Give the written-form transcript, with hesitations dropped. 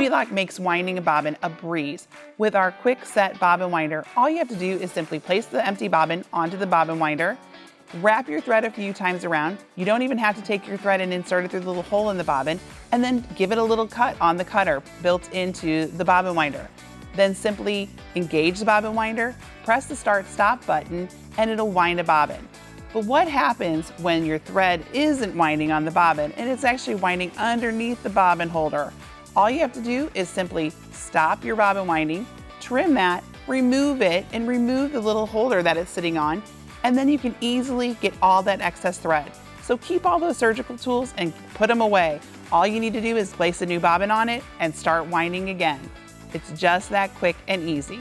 Goldilocks makes winding a bobbin a breeze. With our quick set bobbin winder, all you have to do is simply place the empty bobbin onto the bobbin winder, wrap your thread a few times around. You don't even have to take your thread and insert it through the little hole in the bobbin, and then give it a little cut on the cutter built into the bobbin winder. Then simply engage the bobbin winder, press the start-stop button, and it'll wind a bobbin. But what happens when your thread isn't winding on the bobbin and it's actually winding underneath the bobbin holder? All you have to do is simply stop your bobbin winding, trim that, remove it, and remove the little holder that it's sitting on, and then you can easily get all that excess thread. So keep all those surgical tools and put them away. All you need to do is place a new bobbin on it and start winding again. It's just that quick and easy.